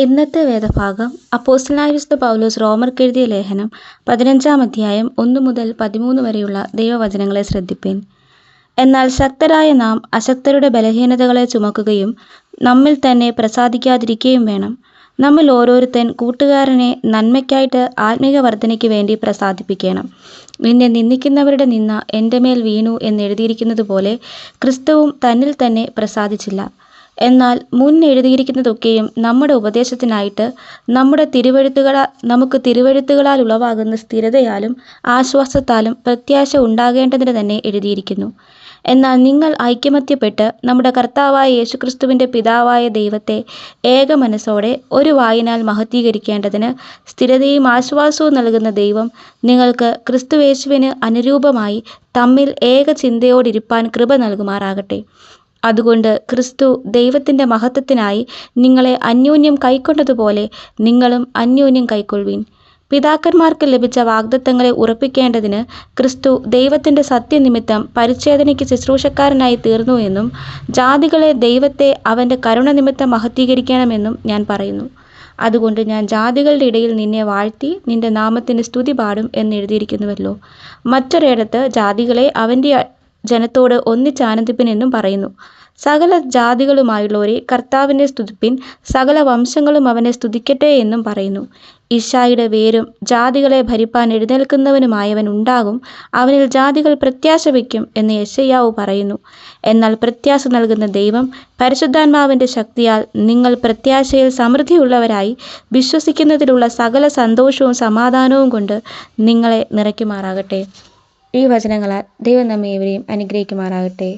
ഇന്നത്തെ വേദഭാഗം അപ്പോസ്തലനായ വിശുദ്ധ പൗലോസ് റോമർക്കെഴുതിയ ലേഖനം 15-ാം അധ്യായം 1 മുതൽ 13 വരെയുള്ള ദൈവവചനങ്ങളെ ശ്രദ്ധിപ്പിൻ. എന്നാൽ ശക്തരായ നാം അശക്തരുടെ ബലഹീനതകളെ ചുമക്കുകയും നമ്മിൽ തന്നെ പ്രസാദിക്കാതിരിക്കുകയും വേണം. നമ്മിൽ ഓരോരുത്തൻ കൂട്ടുകാരനെ നന്മയ്ക്കായിട്ട് ആത്മീക വർധനയ്ക്ക് വേണ്ടി പ്രസാദിപ്പിക്കണം. നിന്നെ നിന്ദിക്കുന്നവരുടെ നിന്ന എൻ്റെ മേൽ വീണു എന്നെഴുതിയിരിക്കുന്നതുപോലെ ക്രിസ്തുവും തന്നിൽ തന്നെ പ്രസാദിച്ചില്ല. എന്നാൽ മുൻ എഴുതിയിരിക്കുന്നതൊക്കെയും നമ്മുടെ ഉപദേശത്തിനായിട്ട് നമുക്ക് തിരുവെഴുത്തുകളാൽ ഉളവാകുന്ന സ്ഥിരതയാലും ആശ്വാസത്താലും പ്രത്യാശ ഉണ്ടാകേണ്ടതിന് തന്നെ എഴുതിയിരിക്കുന്നു. എന്നാൽ നിങ്ങൾ ഐകമത്യപ്പെട്ട് നമ്മുടെ കർത്താവായ യേശുക്രിസ്തുവിൻ്റെ പിതാവായ ദൈവത്തെ ഏക മനസ്സോടെ ഒരു വായിനാൽ മഹത്വീകരിക്കേണ്ടതിന് സ്ഥിരതയും ആശ്വാസവും നൽകുന്ന ദൈവം നിങ്ങൾക്ക് ക്രിസ്തുയേശുവിന് അനുരൂപമായി തമ്മിൽ ഏക ചിന്തയോടിരിപ്പാൻ കൃപ നൽകുമാറാകട്ടെ. അതുകൊണ്ട് ക്രിസ്തു ദൈവത്തിൻ്റെ മഹത്വത്തിനായി നിങ്ങളെ അന്യോന്യം കൈക്കൊണ്ടതുപോലെ നിങ്ങളും അന്യോന്യം കൈക്കൊള്ളുവിൻ. പിതാക്കന്മാർക്ക് ലഭിച്ച വാഗ്ദത്തങ്ങളെ ഉറപ്പിക്കേണ്ടതിന് ക്രിസ്തു ദൈവത്തിൻ്റെ സത്യനിമിത്തം പരിച്ഛേദനയ്ക്ക് ശുശ്രൂഷക്കാരനായി തീർന്നു എന്നും ജാതികളെ ദൈവത്തെ അവൻ്റെ കരുണ നിമിത്തം മഹത്വീകരിക്കണമെന്നും ഞാൻ പറയുന്നു. അതുകൊണ്ട് ഞാൻ ജാതികളുടെ ഇടയിൽ നിന്നെ വാഴ്ത്തി നിന്റെ നാമത്തിന് സ്തുതി പാടും എന്നെഴുതിയിരിക്കുന്നുവല്ലോ. മറ്റൊരിടത്ത് ജാതികളെ അവൻ്റെ ജനത്തോട് ഒന്നിച്ചാനന്ദിപ്പിൻ എന്നും പറയുന്നു. സകല ജാതികളുമായുള്ളവരെ കർത്താവിനെ സ്തുതിപ്പിൻ, സകല വംശങ്ങളും അവനെ സ്തുതിക്കട്ടെ എന്നും പറയുന്നു. ഇശായിയുടെ വേരും ജാതികളെ ഭരിപ്പാൻ എഴുന്നേൽക്കുന്നവനുമായവൻ ഉണ്ടാകും, അവനിൽ ജാതികൾ പ്രത്യാശ വയ്ക്കും എന്ന് യെശയ്യാവ് പറയുന്നു. എന്നാൽ പ്രത്യാശ നൽകുന്ന ദൈവം പരിശുദ്ധാത്മാവിൻ്റെ ശക്തിയാൽ നിങ്ങൾ പ്രത്യാശയിൽ സമൃദ്ധിയുള്ളവരായി വിശ്വസിക്കുന്നതിലുള്ള സകല സന്തോഷവും സമാധാനവും കൊണ്ട് നിങ്ങളെ നിറയ്ക്കുമാറാകട്ടെ. ഈ വചനങ്ങളാൽ ദൈവം നമ്മെ ഏവരെയും അനുഗ്രഹിക്കുമാറാകട്ടെ.